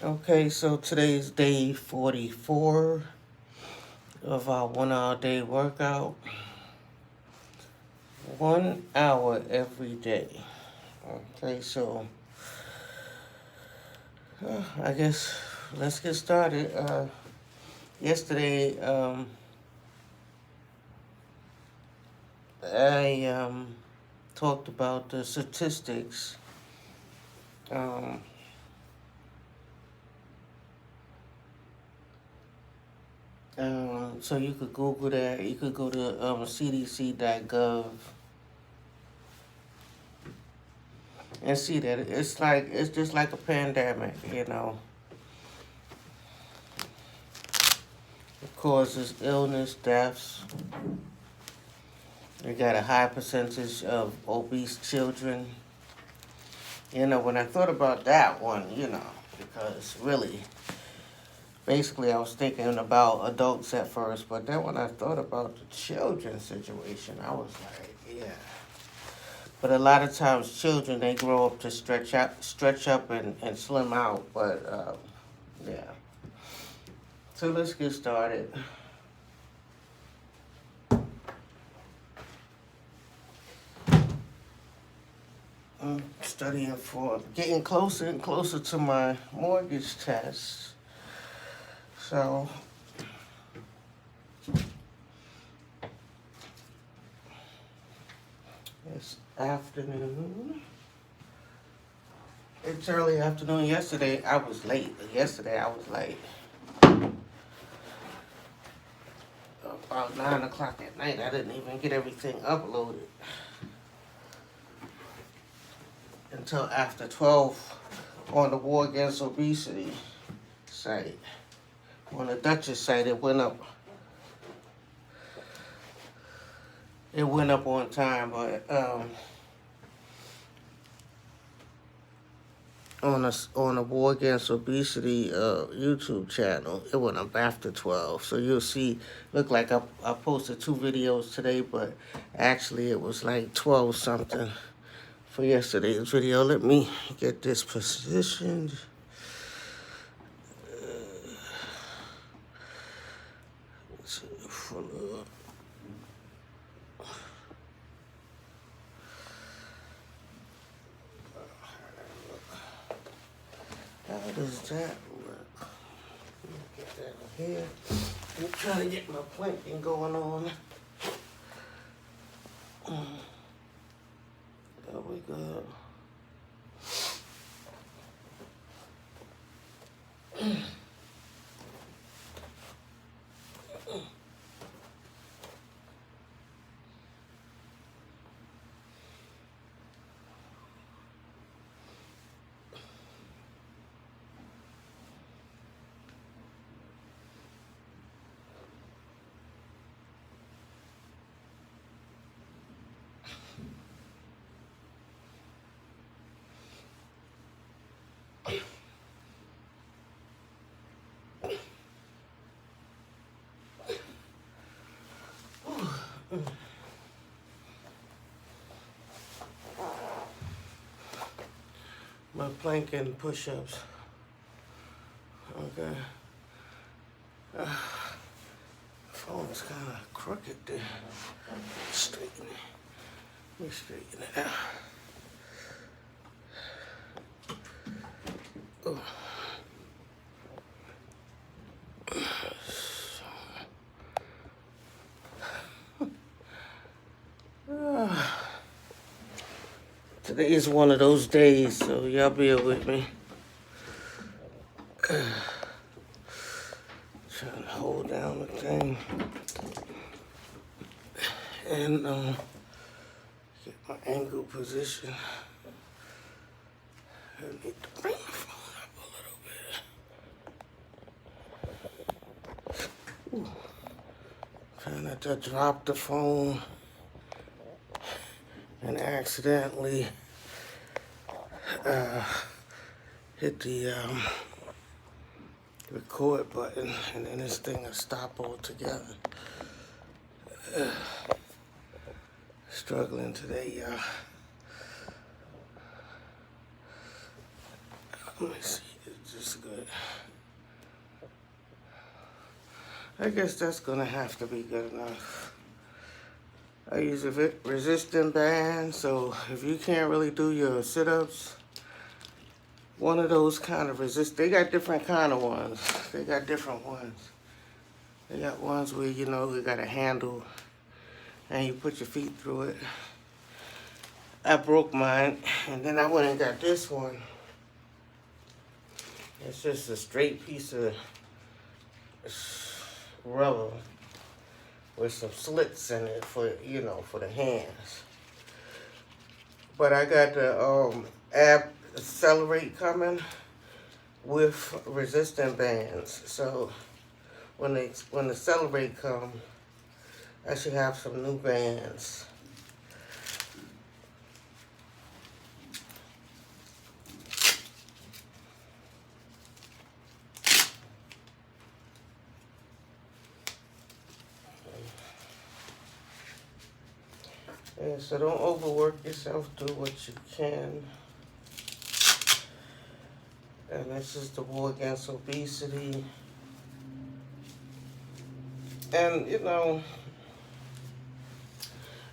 Okay, so today's day 44 of our 1 hour day workout. 1 hour every day. Okay, so I guess let's get started. Yesterday, I talked about the statistics. Um, so you could Google that. You could go to cdc.gov and see that it's just like a pandemic. It causes illness, deaths. We got a high percentage of obese children. When I thought about that one, because really, basically I was thinking about adults at first, but then when I thought about the children situation, I was like, yeah. But a lot of times children, they grow up to stretch up and slim out, but yeah. So let's get started. I'm studying for getting closer and closer to my mortgage test. So it's afternoon. It's early afternoon. Yesterday I was late. Yesterday I was like about 9 o'clock at night. I didn't even get everything uploaded until after 12 on the War Against Obesity site. On the Duchess site, it went up. It went up on time, but on the War Against Obesity YouTube channel, it went up after 12. So you'll see. Look like I posted 2 videos today, but actually it was like 12 something for yesterday's video. Let me get this positioned. How does that work? Let me get that here. I'm trying to get my planking going on. There we go. My plank and push-ups. Okay. Phone is kind of crooked there. Straighten it. Let me straighten it out. Oh. Today is one of those days, so y'all bear with me. Trying to hold down the thing and get my ankle position. I need to bring the phone up a little bit. Ooh. Trying not to drop the phone and accidentally hit the record button, and then this thing will stop altogether. Struggling today, y'all. Let me see. Just that's good. I guess that's gonna have to be good enough. I use a resistant band, so if you can't really do your sit-ups, one of those kind of they got different kind of ones. They got different ones. They got ones where, you know, you got a handle and you put your feet through it. I broke mine, and then I went and got this one. It's just a straight piece of rubber with some slits in it for, you know, for the hands. But I got the Accelerate coming with resistant bands. So when the Accelerate come, I should have some new bands. Yeah, so don't overwork yourself. Do what you can. And this is the war against obesity. And, you know,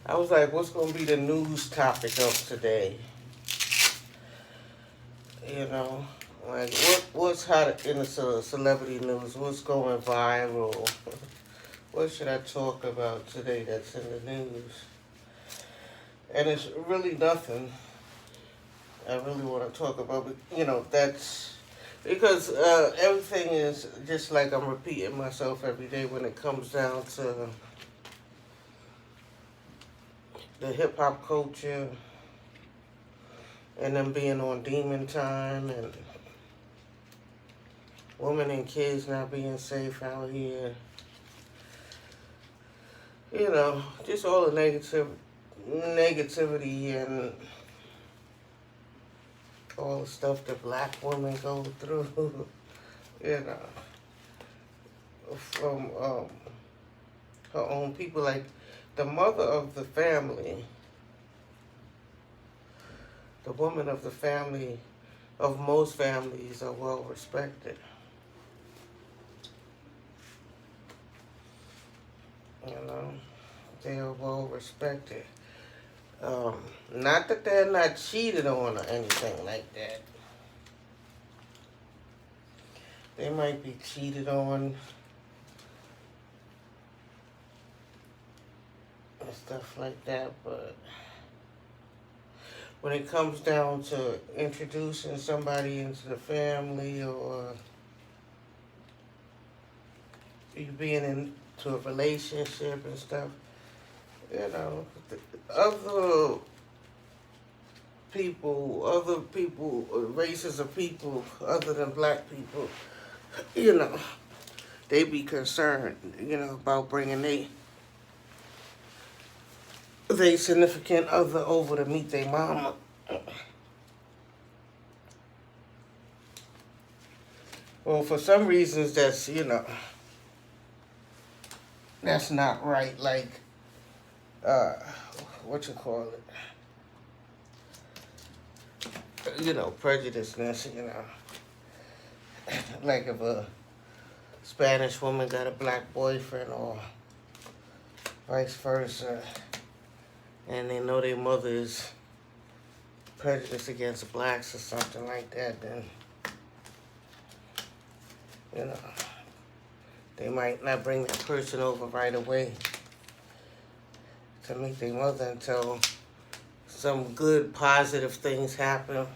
I was like, what's going to be the news topic of today? You know, like, what's hot in the celebrity news? What's going viral? What should I talk about today that's in the news? And it's really nothing I really want to talk about, but, you know, that's because everything is just like I'm repeating myself every day when it comes down to the hip-hop culture and them being on demon time and women and kids not being safe out here. You know, just all the negativity and all the stuff that black women go through, you know, from her own people. Like the mother of the family, the woman of the family, of most families are well respected. You know, they are well respected. Not that they're not cheated on or anything like that. They might be cheated on and stuff like that, but when it comes down to introducing somebody into the family or you being into a relationship and stuff, you know, other people, races of people other than black people, you know, they be concerned, you know, about bringing they significant other over to meet their mama. Well, for some reasons that's, you know, that's not right. Like, what you call it? You know, prejudiceness, you know. Like if a Spanish woman got a black boyfriend or vice versa, and they know their mother is prejudiced against blacks or something like that, then, you know, they might not bring that person over right away to meet their mother until some good, positive things happen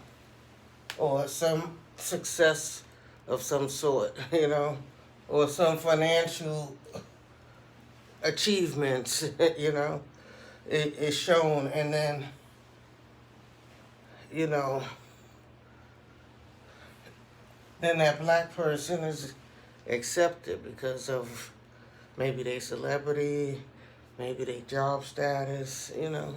or some success of some sort, you know, or some financial achievements, you know, is shown, and then, you know, then that black person is accepted because of maybe their celebrity, maybe their job status, you know.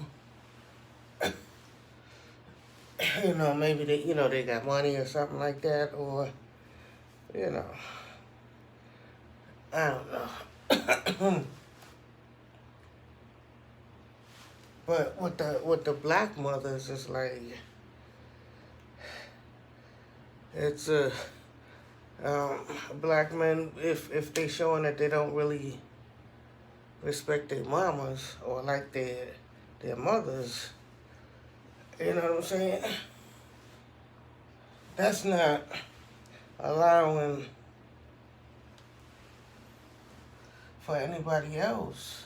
You know, maybe they, you know, they got money or something like that, or, you know, I don't know. But with the black mothers, it's like, it's Black men, if they showing that they don't really respect their mamas or like their mothers, you know what I'm saying? That's not allowing for anybody else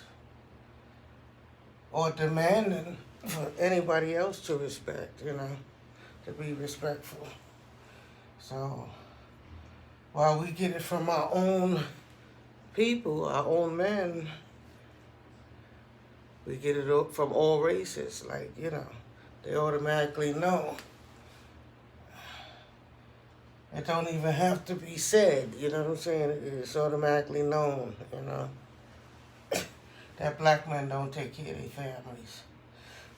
or demanding for anybody else to respect, to be respectful. So while we get it from our own people, our own men, we get it from all races. Like, they automatically know. It don't even have to be said, you know what I'm saying? It's automatically known, that black men don't take care of their families.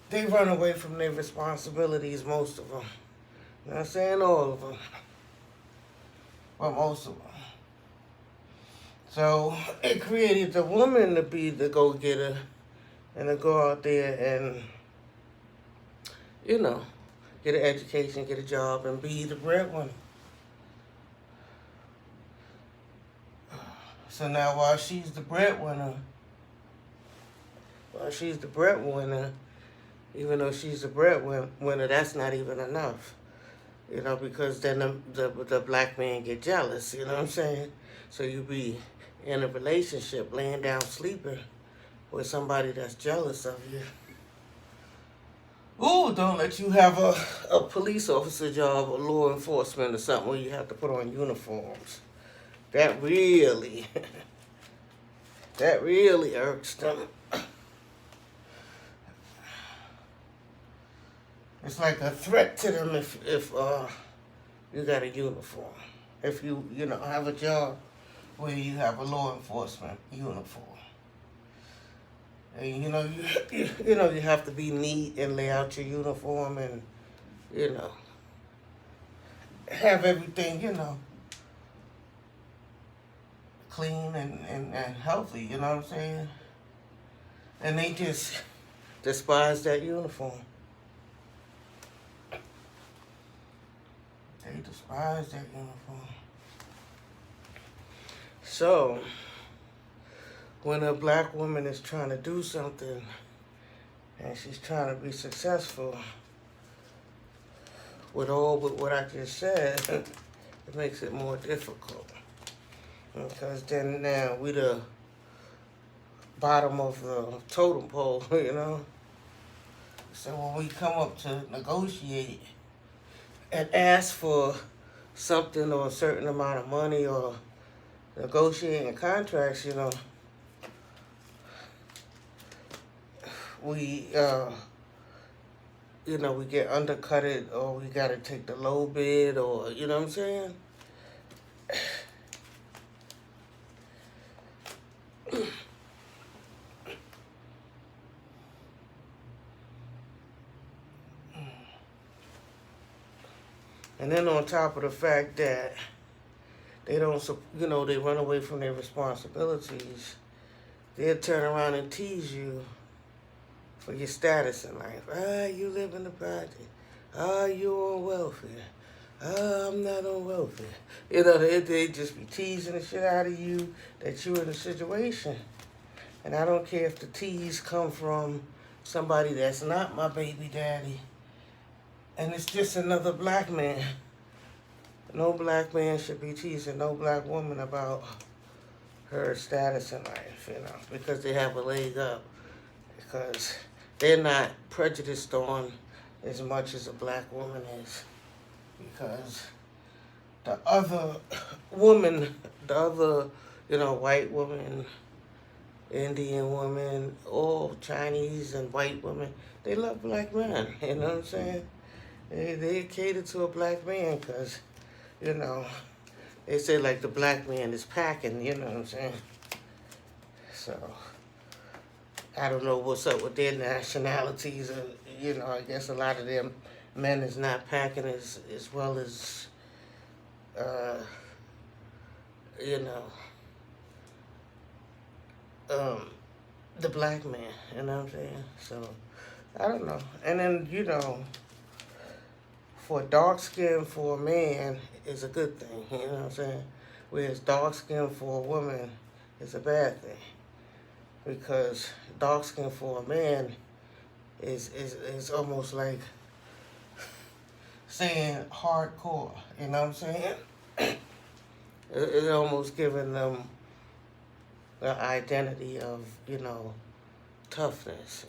They run away from their responsibilities, most of them. Not saying all of them, but most of them. So it created the woman to be the go-getter and to go out there and, get an education, get a job, and be the breadwinner. So now while she's the breadwinner, even though she's the breadwinner, that's not even enough. Because then the black man get jealous, you know what I'm saying? So you be in a relationship, laying down sleeping with somebody that's jealous of you. Ooh, don't let you have a police officer job or law enforcement or something where you have to put on uniforms. That really irks them. It's like a threat to them if you got a uniform. If you have a job where you have a law enforcement uniform. And you have to be neat and lay out your uniform and have everything clean and healthy, you know what I'm saying? And they just despise that uniform. They despise that uniform. So, when a black woman is trying to do something and she's trying to be successful with what I just said, it makes it more difficult. Because then now we the bottom of the totem pole, So when we come up to negotiate and ask for something or a certain amount of money or negotiating contracts, we we get undercutted or we gotta take the low bid or you know what I'm saying? And then on top of the fact that they don't, they run away from their responsibilities, they'll turn around and tease you for your status in life. You live in the project. You on welfare. I'm not on welfare. They just be teasing the shit out of you that you're in a situation. And I don't care if the tease come from somebody that's not my baby daddy. And it's just another black man. No black man should be teasing no black woman about her status in life, because they have a leg up. Because they're not prejudiced on as much as a black woman is. Because the other woman, white woman, Indian woman, all Chinese and white women, they love black men, you know what I'm saying? They cater to a black man because, they say like the black man is packing, you know what I'm saying? So, I don't know what's up with their nationalities. I guess a lot of them men is not packing as well as, the black man, you know what I'm saying? So, I don't know. And then, for dark skin for a man is a good thing, you know what I'm saying? Whereas dark skin for a woman is a bad thing. Because dark skin for a man is almost like saying hardcore, you know what I'm saying? It's almost giving them the identity of, toughness,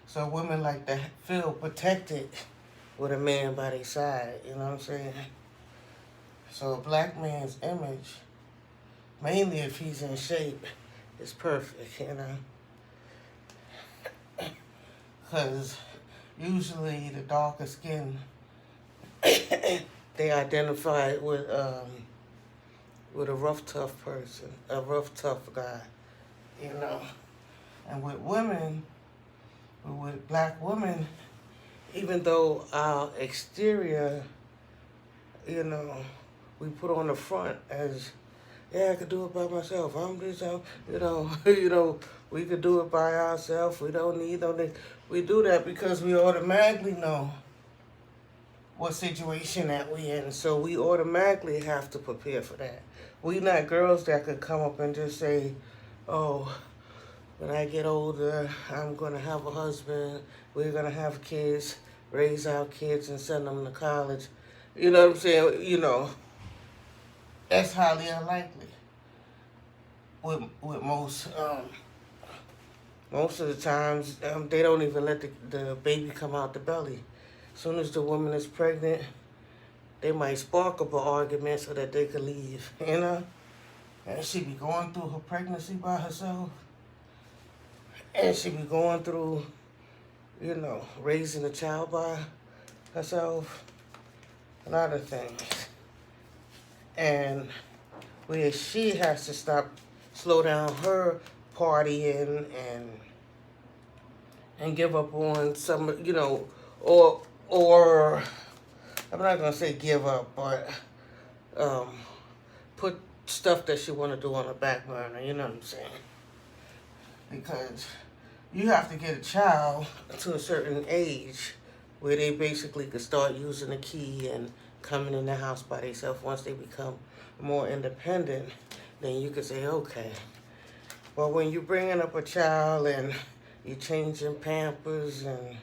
So women like to feel protected with a man by their side, you know what I'm saying? So a black man's image, mainly if he's in shape, is perfect, Because usually the darker skin, they identify with a rough, tough person, a rough, tough guy, And with women, with black women, even though our exterior, we put on the front as, yeah, I could do it by myself. I'm just, we could do it by ourselves. We don't need no. We do that because we automatically know what situation that we in, so we automatically have to prepare for that. We not girls that could come up and just say, oh, when I get older, I'm going to have a husband, we're going to have kids, raise our kids and send them to college. You know what I'm saying? That's highly unlikely. With most of the times, they don't even let the baby come out the belly. As soon as the woman is pregnant, they might spark up an argument so that they could leave, And she be going through her pregnancy by herself. And she be going through, raising a child by herself. A lot of things. And where she has to slow down her partying and give up on some, or I'm not gonna say give up, but put stuff that she want to do on the back burner. You know what I'm saying? Because you have to get a child to a certain age where they basically could start using the key and coming in the house by themselves. Once they become more independent, then you could say, okay. But when you're bringing up a child and you're changing Pampers and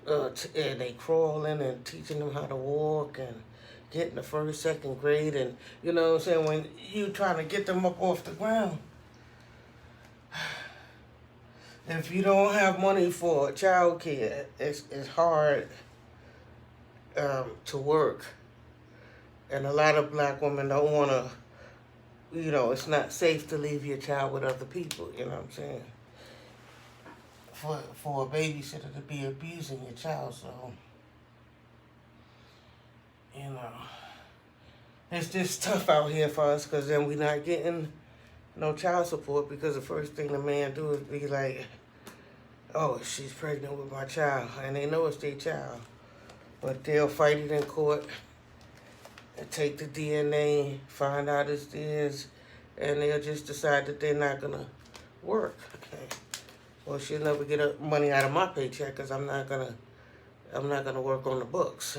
they crawling and teaching them how to walk and getting the first, second grade, and you know what I'm saying, when you trying to get them up off the ground, if you don't have money for child care, it's hard to work. And a lot of black women don't want to, it's not safe to leave your child with other people, you know what I'm saying? For a babysitter to be abusing your child, so, it's just tough out here for us, because then we're not getting no child support, because the first thing the man do is be like, oh, she's pregnant with my child, and they know it's their child. But they'll fight it in court and take the DNA, find out it's theirs, and they'll just decide that they're not gonna work. Well, she'll never get money out of my paycheck because I'm not gonna work on the books,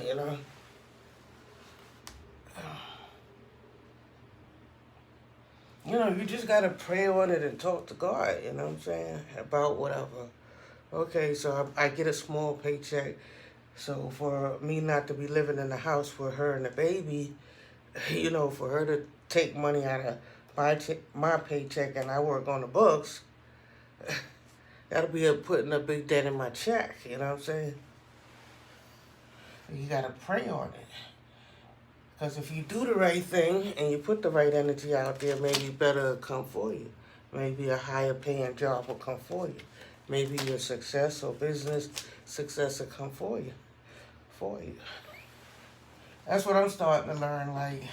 You just gotta pray on it and talk to God, you know what I'm saying, about whatever. Okay, so I get a small paycheck, so for me not to be living in the house with her and the baby, for her to take money out of my paycheck and I work on the books, that'll be putting a big dent in my check, you know what I'm saying? You gotta pray on it. Because if you do the right thing and you put the right energy out there, maybe better will come for you. Maybe a higher paying job will come for you. Maybe your success or business success will come for you. That's what I'm starting to learn. Like,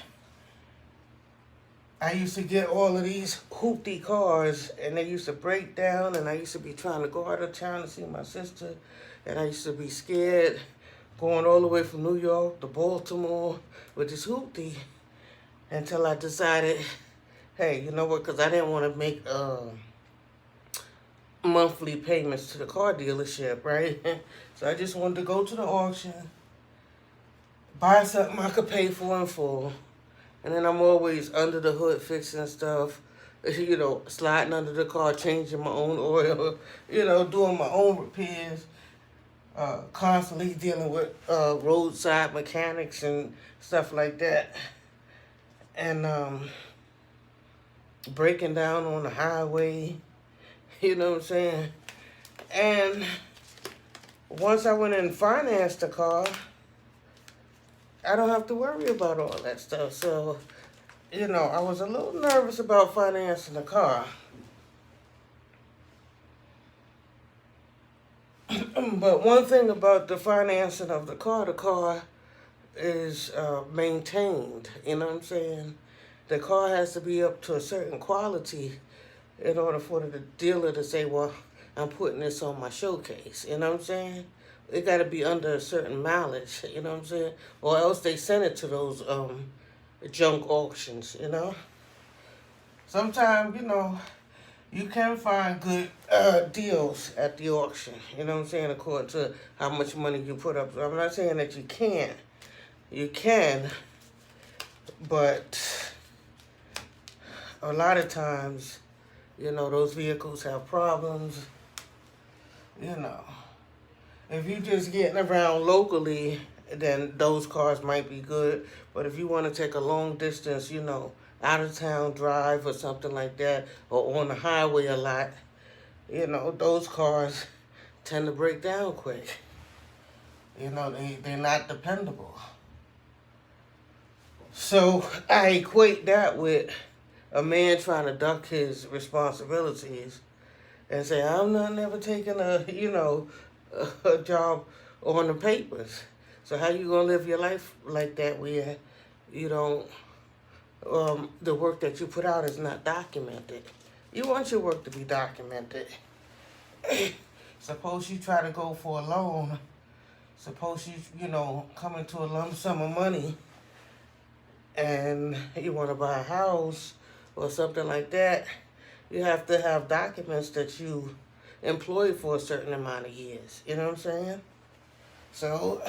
I used to get all of these hoopty cars and they used to break down, and I used to be trying to go out of town to see my sister, and I used to be scared going all the way from New York to Baltimore with this hoopty until I decided, hey, you know what, because I didn't want to make monthly payments to the car dealership, right? So I just wanted to go to the auction, buy something I could pay for in full, and then I'm always under the hood fixing stuff, sliding under the car, changing my own oil, doing my own repairs, constantly dealing with roadside mechanics and stuff like that, and breaking down on the highway, you know what I'm saying? And once I went and financed the car, I don't have to worry about all that stuff. So, I was a little nervous about financing the car. But one thing about the financing of the car is maintained, you know what I'm saying? The car has to be up to a certain quality in order for the dealer to say, well, I'm putting this on my showcase, you know what I'm saying? It got to be under a certain mileage, you know what I'm saying? Or else they send it to those junk auctions, Sometimes, you can find good deals at the auction, you know what I'm saying, according to how much money you put up. So I'm not saying that you can't. You can, but a lot of times, those vehicles have problems, If you just getting around locally, then those cars might be good. But if you want to take a long distance, out of town drive or something like that, or on the highway a lot, those cars tend to break down quick. They're not dependable. So I equate that with a man trying to duck his responsibilities and say, I'm not never taking a job on the papers. So how you gonna live your life like that where you don't, the work that you put out is not documented? You want your work to be documented. Suppose you try to go for a loan. Suppose you come into a lump sum of money and you want to buy a house or something like that. You have to have documents that you employed for a certain amount of years. You know what I'm saying? So,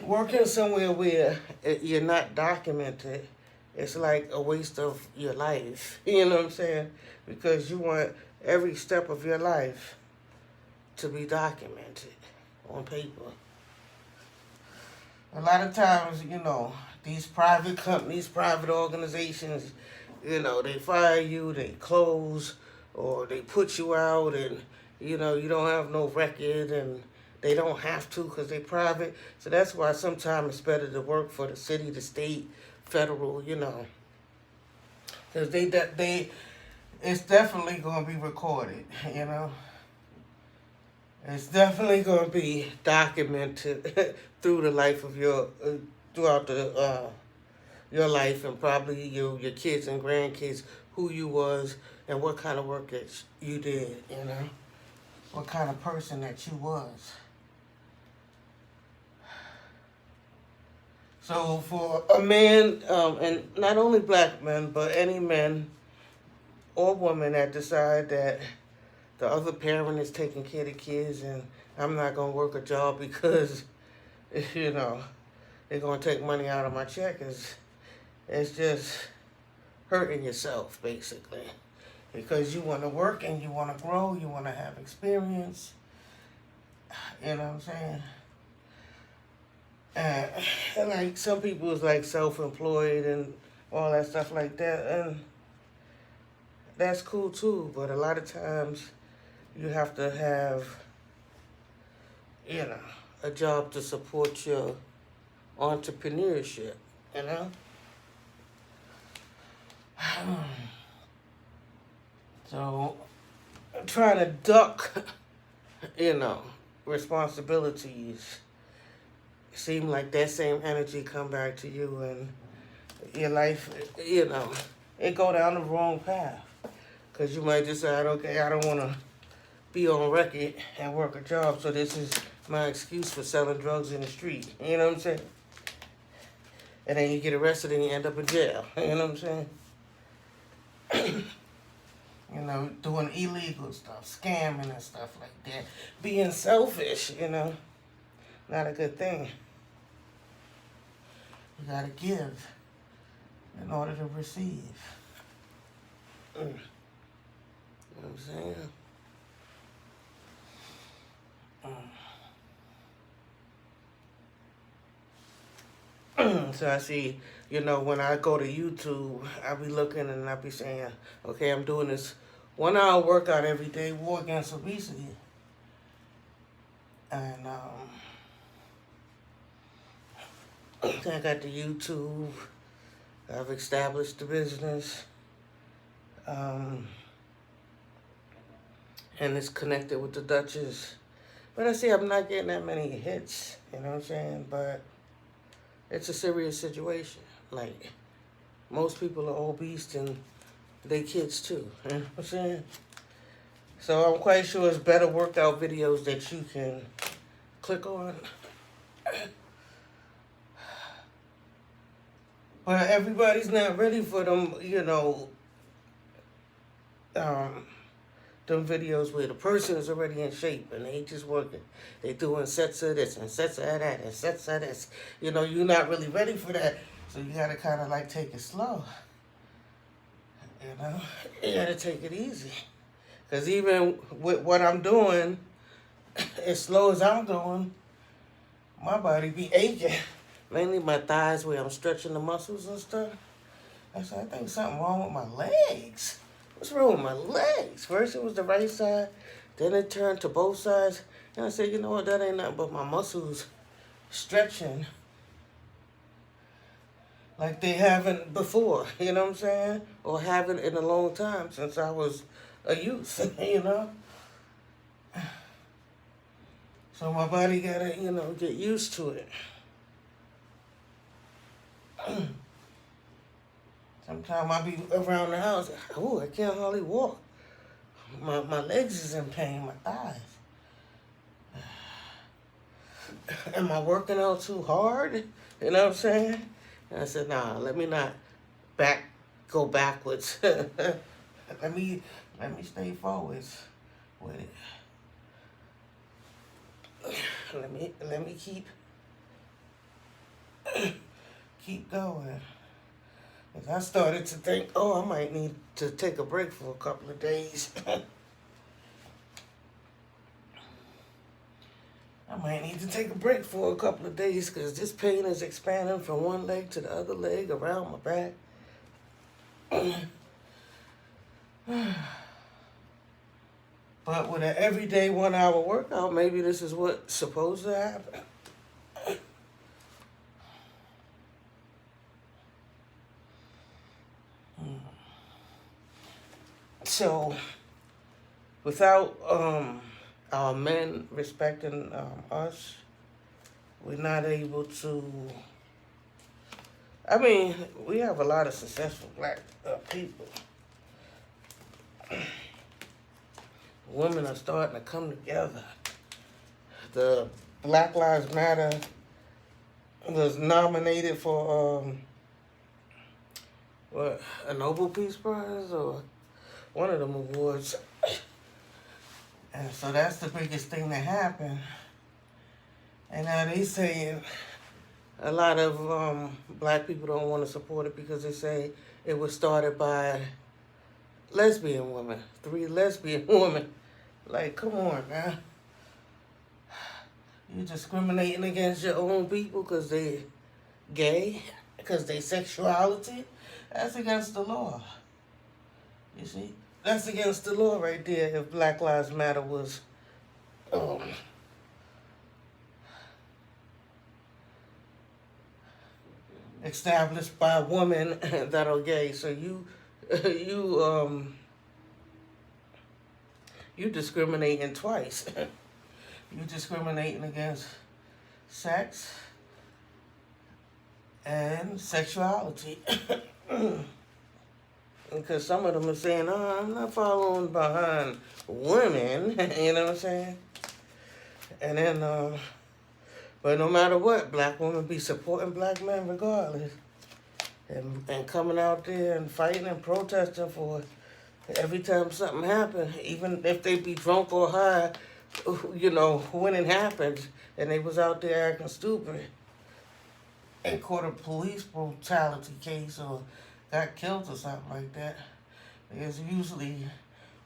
working somewhere where you're not documented, it's like a waste of your life. You know what I'm saying? Because you want every step of your life to be documented on paper. A lot of times, these private companies, private organizations, they fire you, they close, or they put you out, and, you don't have no record, and they don't have to because they're private. So that's why sometimes it's better to work for the city, the state, federal, because it's definitely going to be recorded, It's definitely going to be documented through the life of throughout your life, and probably your kids and grandkids, who you was and what kind of work that you did, what kind of person that you was. So for a man, and not only black men, but any men or woman that decide that the other parent is taking care of the kids and I'm not going to work a job because, they're going to take money out of my check, it's just hurting yourself, basically. Because you want to work and you want to grow, you want to have experience. You know what I'm saying? And like some people is like self-employed and all that stuff like that, and that's cool too. But a lot of times you have to have, a job to support your entrepreneurship, So trying to duck, responsibilities, seem like that same energy come back to you and your life, it go down the wrong path. Because you might decide, okay, I don't want to be on record and work a job, so this is my excuse for selling drugs in the street. You know what I'm saying? And then you get arrested and you end up in jail. You know what I'm saying? You know, doing illegal stuff, scamming and stuff like that. Being selfish, you know, not a good thing. You gotta give in order to receive. You know what I'm saying? So I see, you know, when I go to YouTube, I be looking and I be saying, okay, I'm doing this 1 hour workout every day, war against obesity. And I got the YouTube, I've established the business, and it's connected with the Duchess. But I see I'm not getting that many hits, you know what I'm saying? But it's a serious situation. Like, most people are obese and they kids too, you know what I'm saying? So I'm quite sure it's better workout videos that you can click on. But everybody's not ready for them, you know, them videos where the person is already in shape and they just working. They doing sets of this and sets of that and sets of this. You know, you're not really ready for that. So you gotta kind of like take it slow. You know, you gotta take it easy. Because even with what I'm doing, as slow as I'm doing, my body be aching. Mainly my thighs where I'm stretching the muscles and stuff. I said, I think something wrong with my legs. What's wrong with my legs? First it was the right side, then it turned to both sides. And I said, you know what, that ain't nothing but my muscles stretching like they haven't before, you know what I'm saying? Or haven't in a long time since I was a youth, you know? So my body gotta, you know, get used to it. Sometimes I be around the house, oh, I can't hardly walk. My legs is in pain, my thighs. Am I working out too hard? You know what I'm saying? And I said, nah, let me not go backwards. let me stay forwards with it. Let me keep going. Cause I started to think, oh, I might need to take a break for a couple of days. I might need to take a break for a couple of days because this pain is expanding from one leg to the other leg around my back. But with an everyday 1 hour workout, maybe this is what's supposed to happen. So, without our men respecting us, we're not able to. I mean, we have a lot of successful black people. Women are starting to come together. The Black Lives Matter was nominated for a Nobel Peace Prize or one of them awards. And so that's the biggest thing that happened. And now they saying a lot of black people don't want to support it because they say it was started by lesbian women, 3 lesbian women. Like, come on, man. You're discriminating against your own people because they gay, because they sexuality. That's against the law. You see? That's against the law right there if Black Lives Matter was established by women that are gay. So you discriminating twice. You discriminating against sex and sexuality. Because some of them are saying, oh, I'm not following behind women, you know what I'm saying? And then, but no matter what, black women be supporting black men regardless. and coming out there and fighting and protesting for every time something happens, even if they be drunk or high, when it happens and they was out there acting stupid and caught a police brutality case or got killed or something like that, it's usually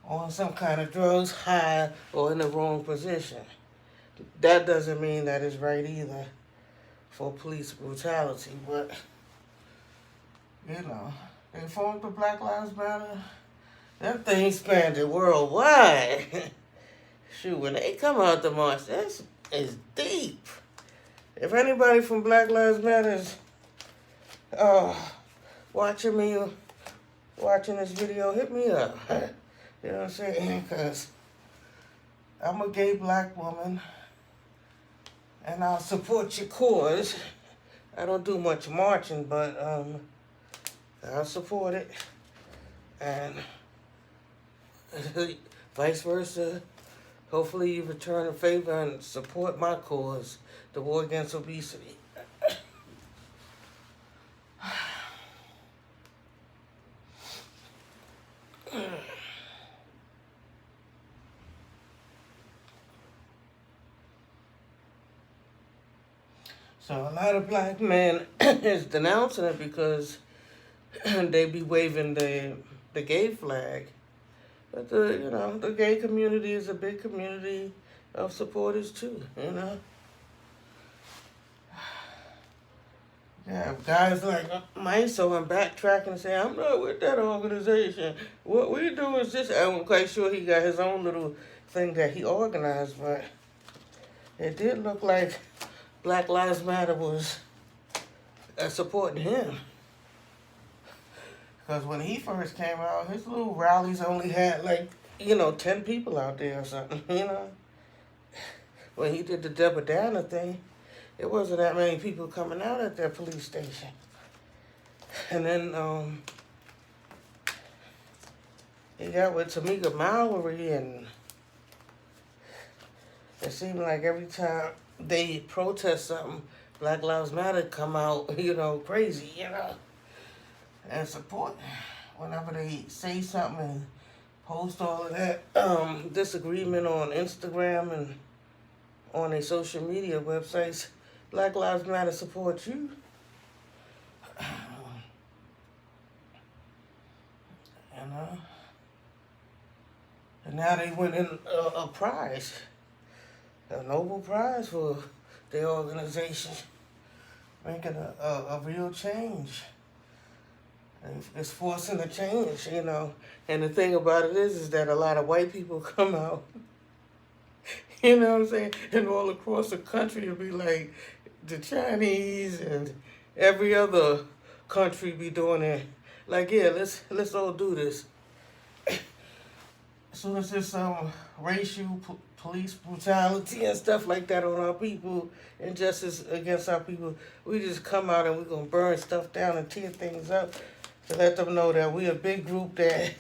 on some kind of drugs, high, or in the wrong position. That doesn't mean that it's right either for police brutality, but, they formed the Black Lives Matter. That thing expanded worldwide. Shoot, when they come out the march, that is deep. If anybody from Black Lives Matter is watching this video, hit me up. You know what I'm saying? Because I'm a gay black woman, and I'll support your cause. I don't do much marching, but I'll support it. And vice versa. Hopefully you return a favor and support my cause, the war against obesity. So a lot of black men is denouncing it because they be waving the gay flag. But the gay community is a big community of supporters too, Yeah, guys like Myso and backtracking and say, I'm not with that organization. What we do is just, I'm quite sure he got his own little thing that he organized, but it did look like Black Lives Matter was supporting him. Because when he first came out, his little rallies only had 10 people out there or something, When he did the Deborah Downer thing, it wasn't that many people coming out at that police station. And then he got with Tamika Mallory, and it seemed like every time they protest something, Black Lives Matter come out, crazy, and support whenever they say something and post all of that disagreement on Instagram and on their social media websites. Black Lives Matter support you. And now they win a prize, a Nobel Prize for their organization, making a real change. It's forcing a change, And the thing about it is that a lot of white people come out, you know what I'm saying? And all across the country it'll be like the Chinese and every other country be doing it. Like, yeah, let's all do this. As soon as there's some racial police brutality and stuff like that on our people, injustice against our people, we just come out and we're going to burn stuff down and tear things up to let them know that we're a big group, that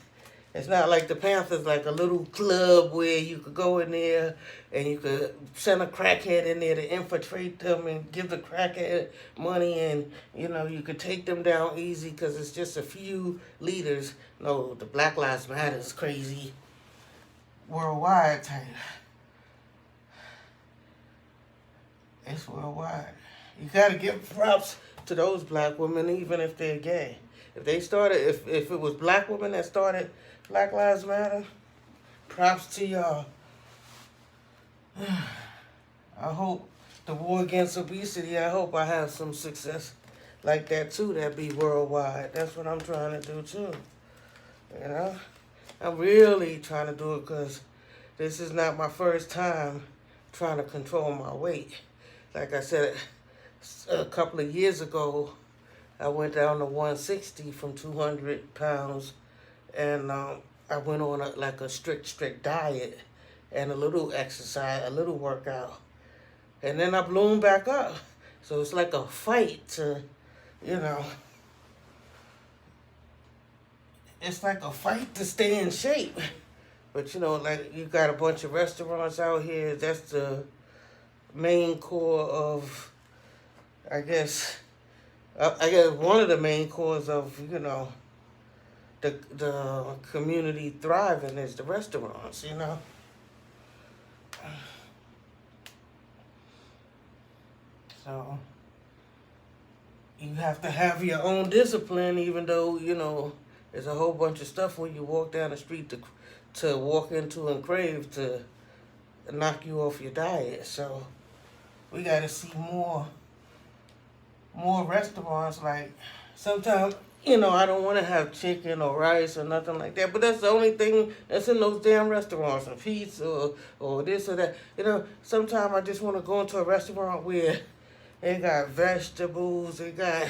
it's not like the Panthers, like a little club where you could go in there and you could send a crackhead in there to infiltrate them and give the crackhead money, and, you could take them down easy because it's just a few leaders. No, the Black Lives Matter is crazy. Worldwide type. It's worldwide. You gotta give props to those black women, even if they're gay. If they started, if it was black women that started Black Lives Matter, props to y'all. I hope the war against obesity, I hope I have some success like that too, that be worldwide. That's what I'm trying to do too. I'm really trying to do it because this is not my first time trying to control my weight. Like I said, a couple of years ago, I went down to 160 from 200 pounds, and I went on a strict diet and a little exercise, a little workout. And then I bloomed back up. So it's like a fight to, it's like a fight to stay in shape. But, you got a bunch of restaurants out here. That's the main core of, I guess, I guess one of the main cause of, the community thriving is the restaurants. So you have to have your own discipline, even though, there's a whole bunch of stuff when you walk down the street to walk into and crave to knock you off your diet. So we got to see more restaurants. Like sometimes, I don't want to have chicken or rice or nothing like that, but that's the only thing that's in those damn restaurants, and pizza or this or that. Sometimes I just want to go into a restaurant where they got vegetables, they got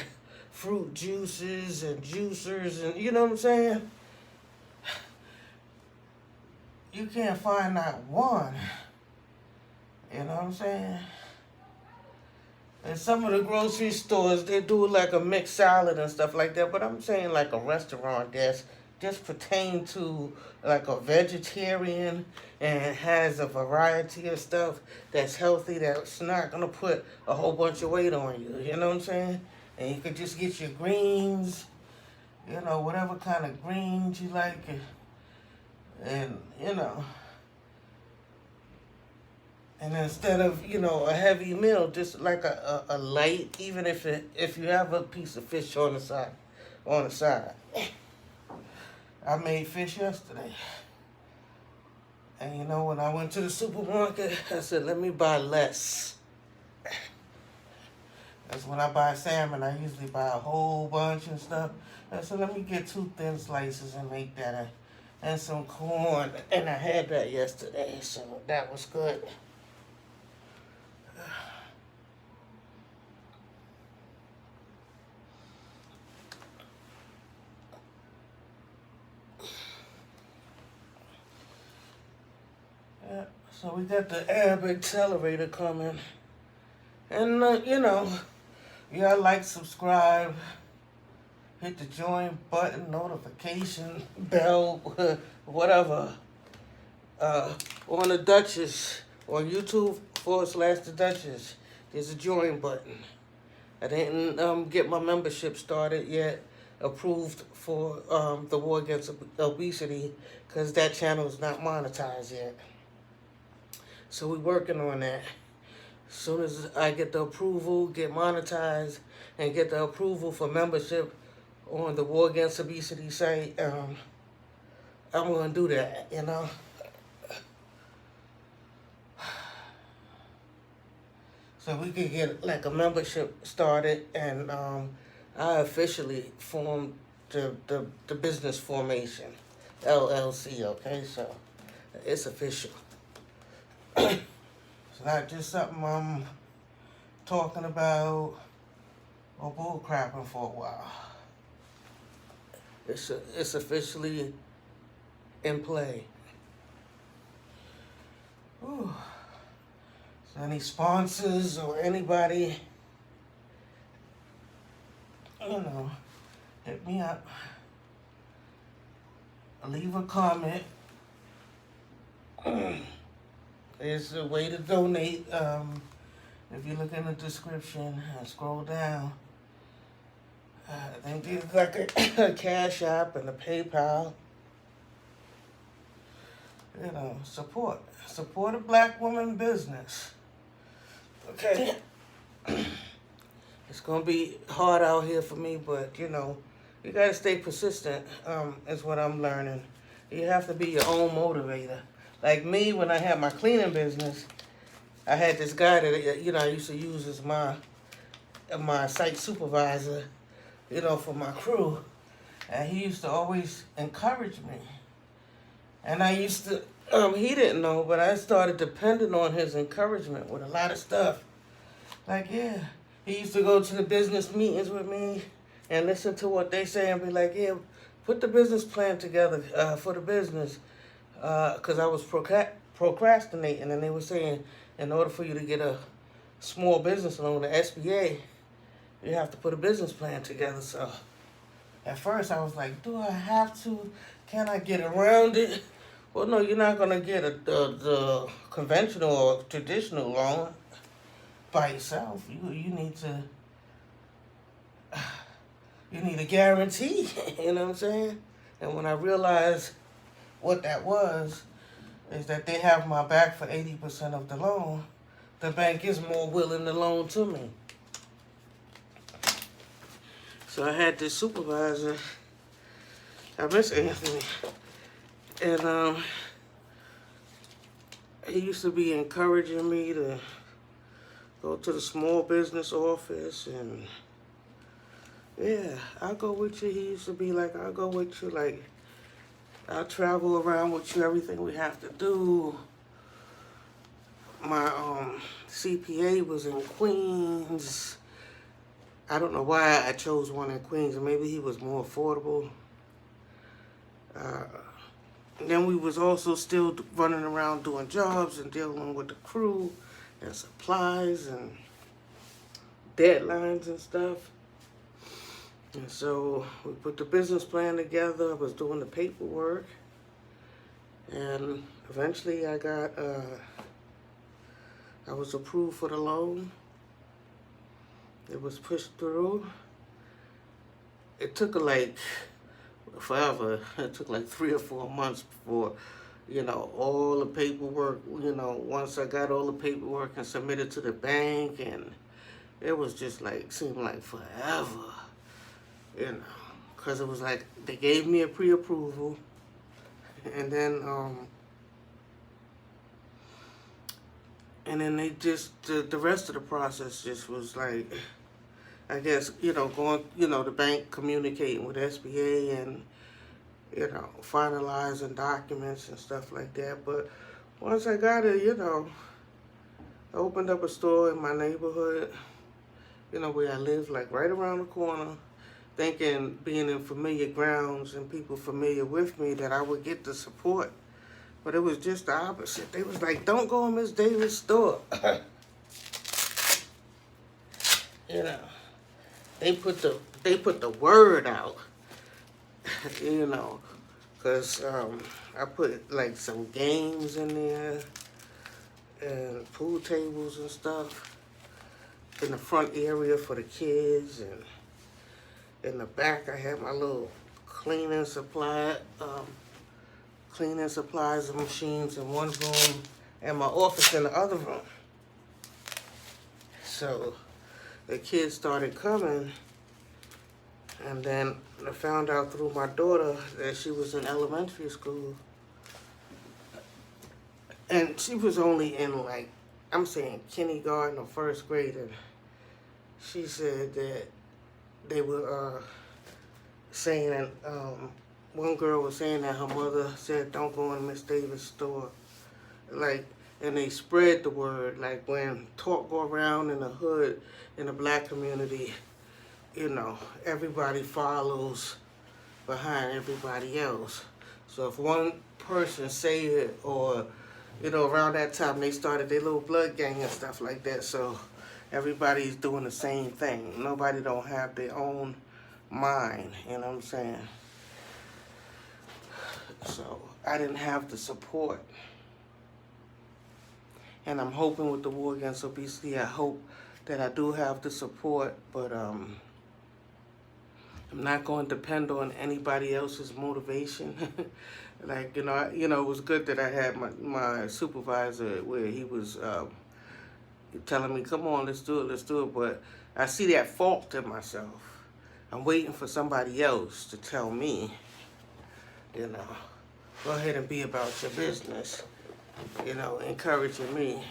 fruit juices and juicers, and you know what I'm saying? You can't find not one. You know what I'm saying? And some of the grocery stores, they do like a mixed salad and stuff like that. But I'm saying like a restaurant that's just pertain to like a vegetarian and has a variety of stuff that's healthy, that's not going to put a whole bunch of weight on you. You know what I'm saying? And you could just get your greens, whatever kind of greens you like. And and instead of, a heavy meal, just like a light, even if you have a piece of fish on the side. I made fish yesterday. And when I went to the supermarket, I said, let me buy less. That's when I buy salmon, I usually buy a whole bunch and stuff. I said, let me get 2 thin slices and make that, and some corn. And I had that yesterday, so that was good. So we got the ab accelerator coming. And, y'all like, subscribe, hit the join button, notification, bell, whatever. On the Duchess, on YouTube /the Duchess, there's a join button. I didn't get my membership started yet, approved for the War Against Obesity, because that channel is not monetized yet. So we're working on that. As soon as I get the approval, get monetized, and get the approval for membership on the War Against Obesity site, I'm going to do that, So we could get like a membership started, and I officially formed the business formation, LLC, okay? So it's official. It's not just something I'm talking about or bullcrapping for a while. It's officially in play. Whew. So any sponsors or anybody, hit me up. Leave a comment. There's a way to donate. If you look in the description and scroll down, I think there's like a Cash App and a PayPal. Support a black woman business. Okay. It's gonna be hard out here for me, but you gotta stay persistent. Is what I'm learning. You have to be your own motivator. Like me, when I had my cleaning business, I had this guy that I used to use as my site supervisor, for my crew, and he used to always encourage me. And I used to, he didn't know, but I started depending on his encouragement with a lot of stuff. Like, yeah, he used to go to the business meetings with me and listen to what they say and be like, yeah, put the business plan together for the business. Because I was procrastinating, and they were saying in order for you to get a small business loan, the SBA, you have to put a business plan together. So at first I was like, do I have to? Can I get around it? Well, no, you're not going to get the conventional or traditional loan by yourself. You need to You need a guarantee, you know what I'm saying? And when I realized what that was, is that they have my back for 80% of the loan, the bank is more willing to loan to me. So I had this supervisor, I miss Anthony, and he used to be encouraging me to go to the small business office, and yeah, I'll go with you. He used to be like, I'll go with you, like, I'll travel around with you, everything we have to do. My CPA was in Queens. I don't know why I chose one in Queens, and maybe he was more affordable. Then we was also still running around doing jobs and dealing with the crew and supplies and deadlines and stuff. And so we put the business plan together. I was doing the paperwork, and eventually I was approved for the loan. It was pushed through. It took like forever. It took like 3 or 4 months before, all the paperwork, once I got all the paperwork and submitted to the bank, and it was just like, seemed like forever, because it was like, they gave me a pre-approval, and then they just, the rest of the process just was like, I guess, going, the bank communicating with SBA and, finalizing documents and stuff like that. But once I got it, I opened up a store in my neighborhood, where I live, like right around the corner, thinking, being in familiar grounds and people familiar with me, that I would get the support. But it was just the opposite. They was like, don't go in Miss Davis' store. They put the word out, because I put like some games in there and pool tables and stuff in the front area for the kids, and in the back I had my little cleaning supplies and machines in one room, and my office in the other room. So the kids started coming, and then I found out through my daughter that she was in elementary school, and she was only in, like, I'm saying kindergarten or first grade, and she said that they were saying that one girl was saying that her mother said, don't go in Miss Davis' store, like, and they spread the word, like when talk go around in the hood, in the black community, everybody follows behind everybody else. So if one person say it, or, around that time they started their little blood gang and stuff like that, so everybody's doing the same thing. Nobody don't have their own mind, you know what I'm saying? So I didn't have the support. And I'm hoping with the war against obesity, I hope that I do have the support, but I'm not going to depend on anybody else's motivation. Like, it was good that I had my supervisor where he was telling me, come on, let's do it. But I see that fault in myself. I'm waiting for somebody else to tell me, go ahead and be about your business, encouraging me.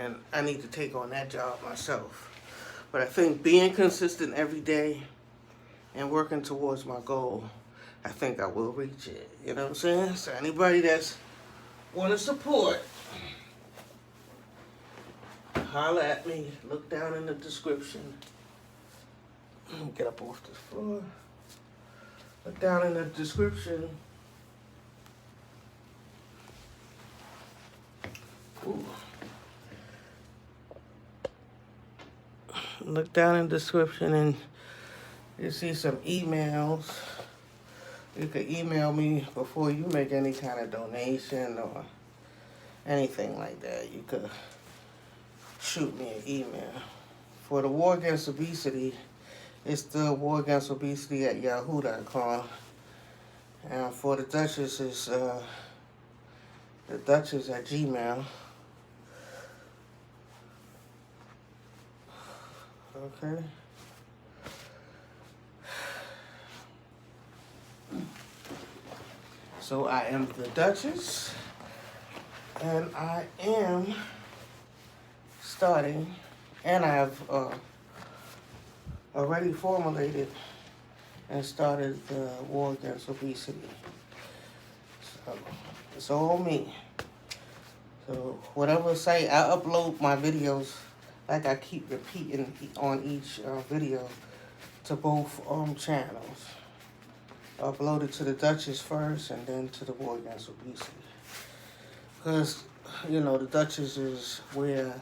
And I need to take on that job myself. But I think being consistent every day and working towards my goal, I think I will reach it. You know what I'm saying? So anybody that's want to support, holler at me. Look down in the description. Get up off this floor. Look down in the description. Ooh. Look down in the description and you see some emails. You could email me before you make any kind of donation or anything like that. You could shoot me an email. For the war against obesity, It's the War Against Obesity at yahoo.com. And for the Duchess, it's the Duchess at Gmail. Okay. So I am the Duchess, and I am starting, and I have already formulated and started the War Against Obesity. So it's all me. So whatever site I upload my videos, like I keep repeating on each video, to both channels. Upload it to the Duchess first and then to the War Against Obesity. Because, you know, the Duchess is where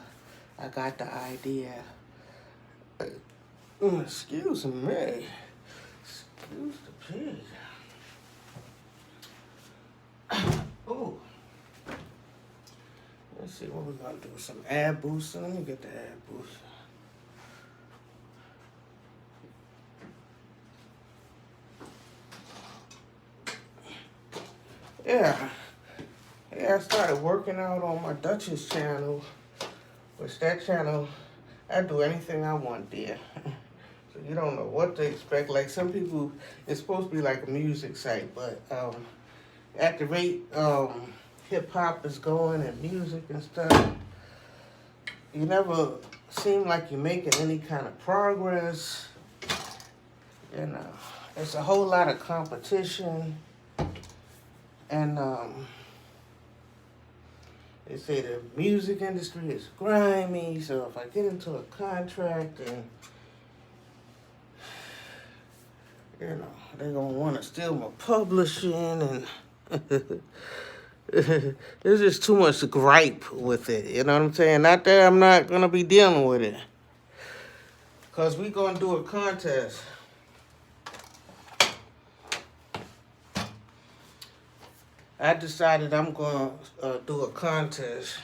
I got the idea. Excuse me. Excuse the pig. Oh. Let's see what we're going to do. Some ab booster. Let me get the ab booster. Yeah, I started working out on my Duchess channel, which that channel, I do anything I want there. So you don't know what to expect. Like some people, it's supposed to be like a music site, but at the rate hip hop is going and music and stuff, you never seem like you're making any kind of progress. You know, it's a whole lot of competition. And they say the music industry is grimy, so if I get into a contract and, you know, they're going to want to steal my publishing and there's just too much gripe with it, you know what I'm saying? Not that I'm not going to be dealing with it, because we're going to do a contest. I decided I'm going to do a contest.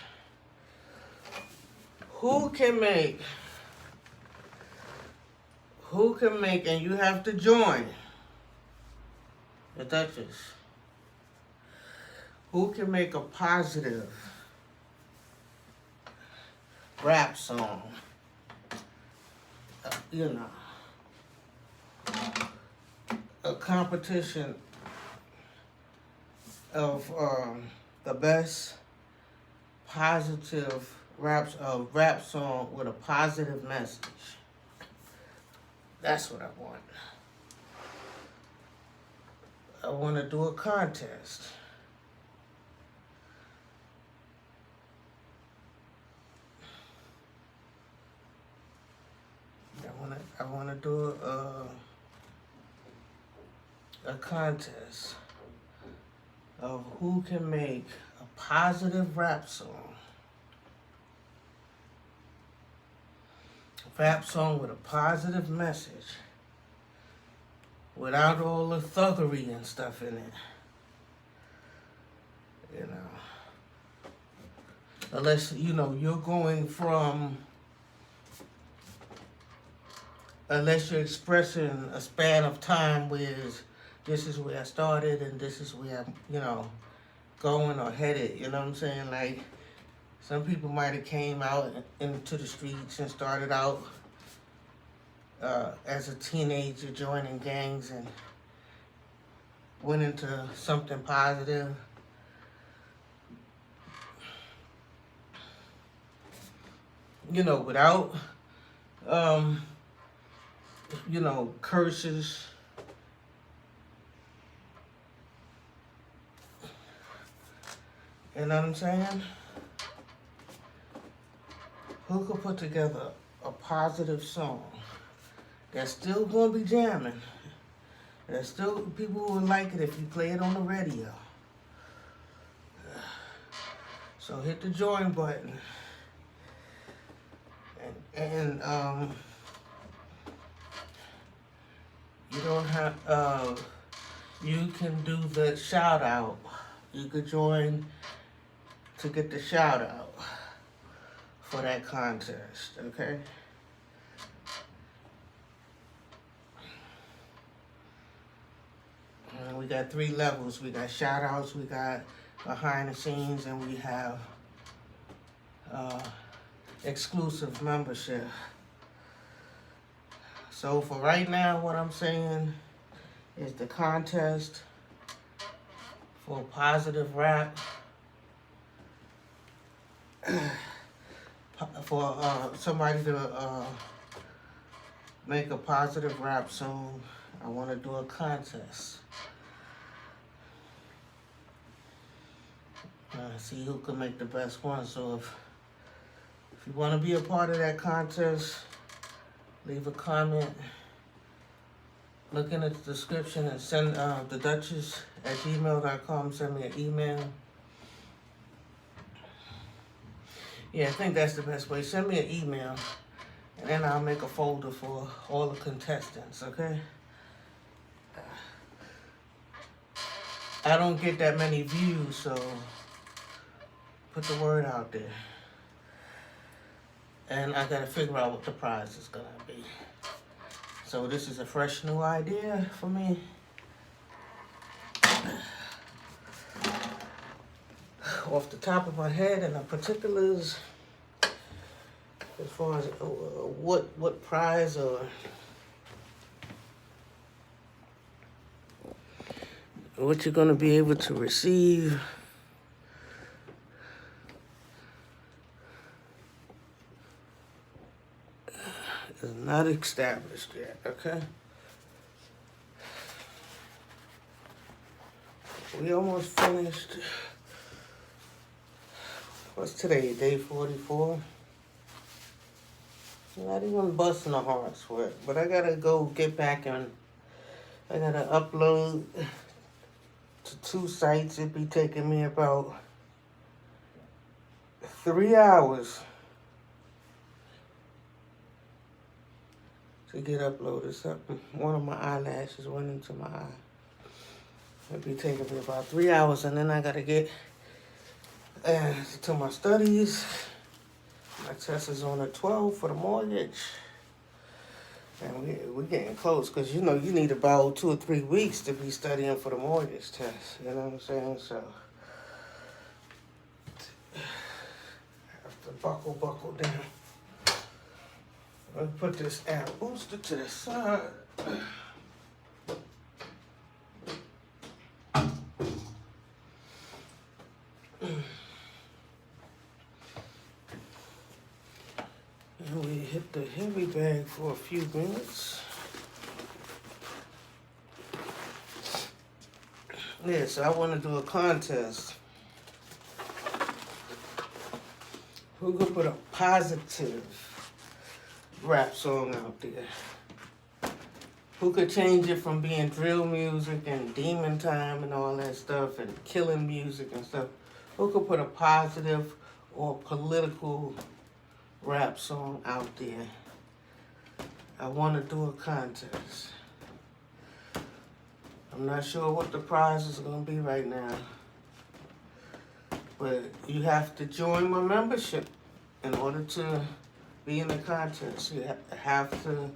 Who can make, and you have to join the Duchess. Who can make a positive rap song? You know, a competition of the best positive rap song with a positive message. That's what I want. I want to do a contest. I want to do a contest of who can make a positive rap song. A rap song with a positive message, without all the thuggery and stuff in it. You know, unless, you know, you're going from, unless you're expressing a span of time where this is where I started and this is where I'm, you know, going or headed, you know what I'm saying? Like, some people might have came out into the streets and started out as a teenager joining gangs and went into something positive. You know, without, you know, curses. You know what I'm saying? Who could put together a positive song that's still gonna be jamming? There's still people who will like it if you play it on the radio. So hit the join button. And you don't have, you can do the shout out. You could join to get the shout out for that contest, okay? we got 3 levels. We got shout outs, we got behind the scenes, and we have exclusive membership. So for right now, what I'm saying is the contest for positive rap, for somebody to make a positive rap song. I want to do a contest. See who can make the best one. So if you want to be a part of that contest, leave a comment. Look in the description and send the Duchess at gmail.com. Send me an email. Yeah, I think that's the best way. Send me an email, and then I'll make a folder for all the contestants, okay? I don't get that many views, so put the word out there. And I gotta figure out what the prize is gonna be. So this is a fresh new idea for me. Off the top of my head, and the particulars as far as what prize or what you're gonna be able to receive. Is not established yet, okay? We almost finished. What's today, day 44? Not even busting a hard sweat, but I gotta go get back and I gotta upload to 2 sites. It'd be taking me about 3 hours to get uploaded. Something, one of my eyelashes went into my eye. It'd be taking me about 3 hours, and then I gotta get to my studies. My test is on the 12th for the mortgage. And we're getting close, because you know you need about 2 or 3 weeks to be studying for the mortgage test. You know what I'm saying? So I have to buckle down. Let's put this amp booster to the side. And we hit the heavy bag for a few minutes. Yeah, so I want to do a contest. Who could put a positive rap song out there? Who could change it from being drill music and demon time and all that stuff and killing music and stuff? Who could put a positive or political rap song out there? I want to do a contest. I'm not sure what the prize is going to be right now, but you have to join my membership in order to be in the contest. You have to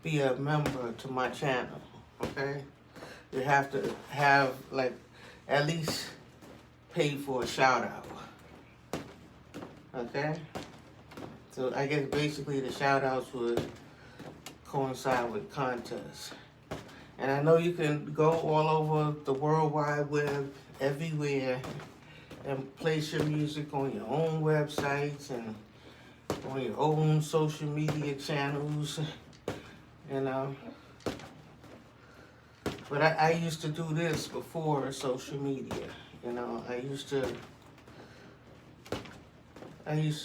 be a member to my channel, okay? You have to have, like, at least pay for a shout out, okay? So I guess basically the shout outs would coincide with contests. And I know you can go all over the World Wide Web, everywhere, and place your music on your own websites and on your own social media channels, you know. But I used to do this before social media, you know. I used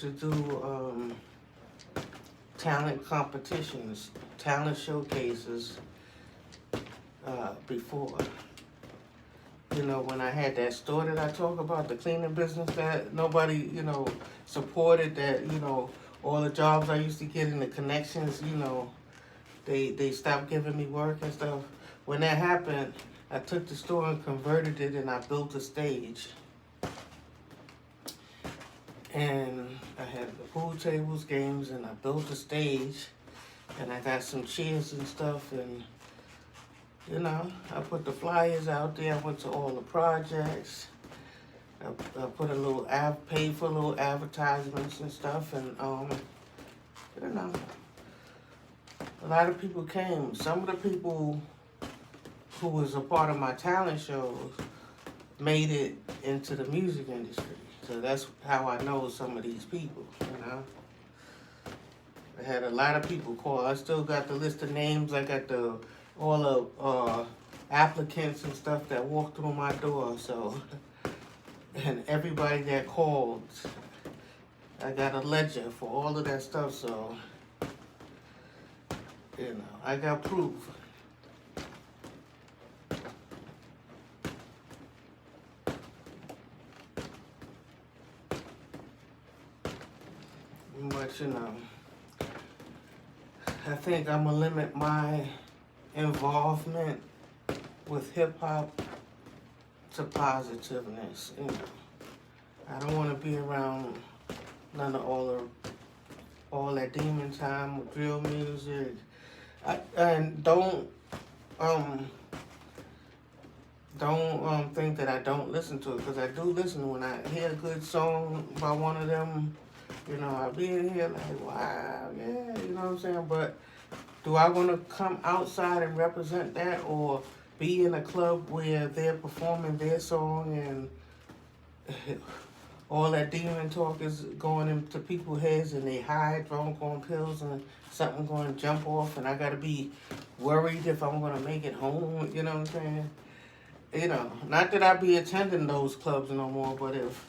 to do talent competitions, talent showcases before. You know, when I had that store that I talk about, the cleaning business that nobody, you know, supported, that, you know, all the jobs I used to get and the connections, you know, they stopped giving me work and stuff. When that happened, I took the store and converted it, and I built a stage. And I had the pool tables, games, and I built a stage, and I got some chairs and stuff, and You know, I put the flyers out there. I went to all the projects. I put a little paid for little advertisements and stuff, and you know, a lot of people came. Some of the people who was a part of my talent shows made it into the music industry. So that's how I know some of these people, you know. I had a lot of people call. I still got the list of names. I got all the applicants and stuff that walked through my door. So, and everybody that called, I got a ledger for all of that stuff. So, you know, I got proof. But, you know, I think I'm going to limit my involvement with hip-hop to positiveness, you know. I don't want to be around none of all that demon time with drill music. And don't think that I don't listen to it, because I do listen. When I hear a good song by one of them, you know, I'll be in here like, wow, yeah, you know what I'm saying? But do I want to come outside and represent that, or be in a club where they're performing their song and all that demon talk is going into people's heads and they high, drunk on pills, and something going to jump off, and I got to be worried if I'm going to make it home, you know what I'm saying? You know, not that I be attending those clubs no more, but if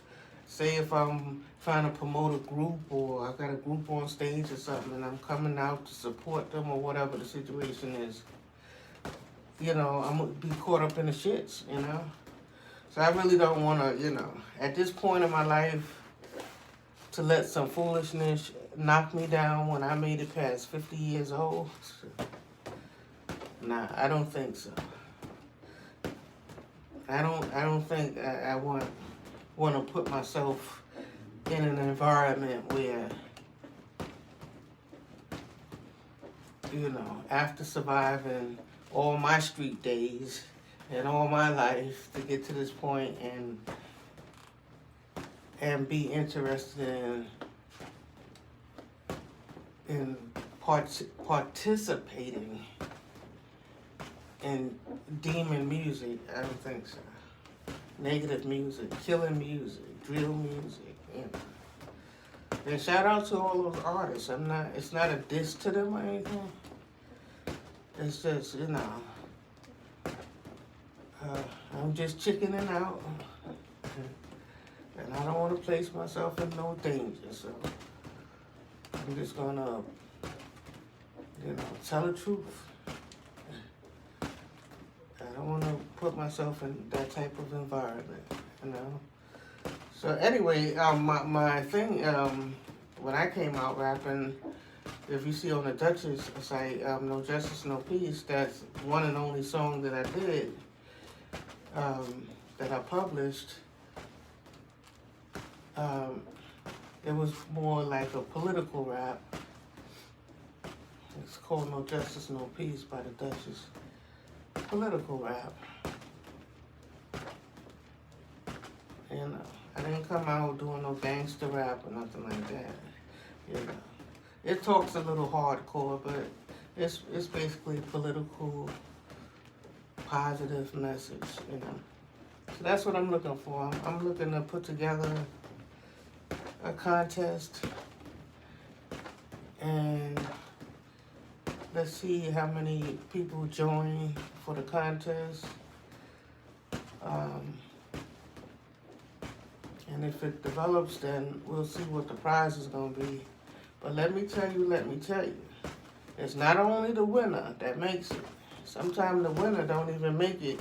I'm trying to promote a group, or I got a group on stage or something, and I'm coming out to support them or whatever the situation is, you know, I'm going to be caught up in the shits, you know? So I really don't want to, you know, at this point in my life, to let some foolishness knock me down when I made it past 50 years old. Nah, I don't think so. I don't think I want to put myself in an environment where, you know, after surviving all my street days and all my life to get to this point and be interested in participating in demon music. I don't think so. Negative music, killing music, drill music, you know. And shout out to all those artists. It's not a diss to them or anything. It's just, you know, I'm just chickening out, and I don't want to place myself in no danger, so I'm just gonna, you know, tell the truth. I don't want to put myself in that type of environment, you know. So anyway, my thing, when I came out rapping, if you see on the Duchess site, No Justice, No Peace, that's one and only song that I did, that I published. It was more like a political rap. It's called No Justice, No Peace by the Duchess. Political rap. You know, I didn't come out doing no gangster rap or nothing like that. You know, it talks a little hardcore, but it's basically a political, positive message. You know, so that's what I'm looking for. I'm looking to put together a contest, and let's see how many people join for the contest. And if it develops, then we'll see what the prize is going to be. But let me tell you, it's not only the winner that makes it. Sometimes the winner don't even make it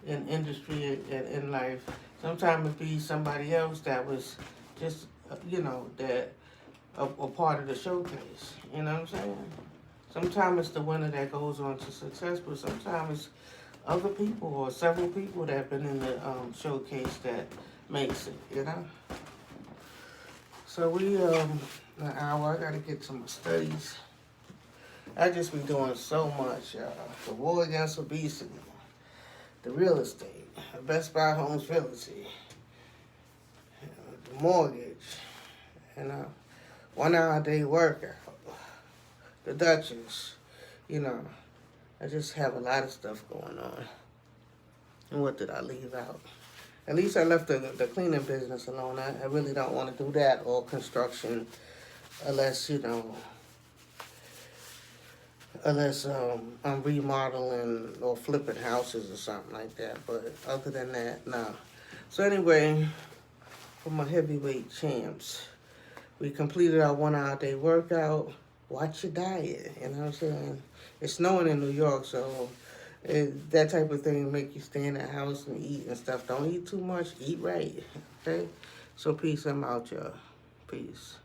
in industry and in life. Sometimes it be somebody else that was just, you know, that a part of the showcase. You know what I'm saying? Sometimes it's the winner that goes on to success, but sometimes it's other people or several people that have been in the showcase that makes it, you know? So we, an hour, I gotta get to my studies. I just be doing so much. The war against obesity, the real estate, Best Buy Homes Realty, the mortgage, and 1 hour a day workout, the Duchess. You know, I just have a lot of stuff going on. And what did I leave out? At least I left the cleaning business alone. I really don't want to do that or construction unless, I'm remodeling or flipping houses or something like that. But other than that, no. So anyway, for my heavyweight champs, we completed our 1 hour a day workout. Watch your diet, you know what I'm saying? It's snowing in New York, so that type of thing make you stay in the house and eat and stuff. Don't eat too much, eat right, okay? So peace, I'm out, y'all. Peace.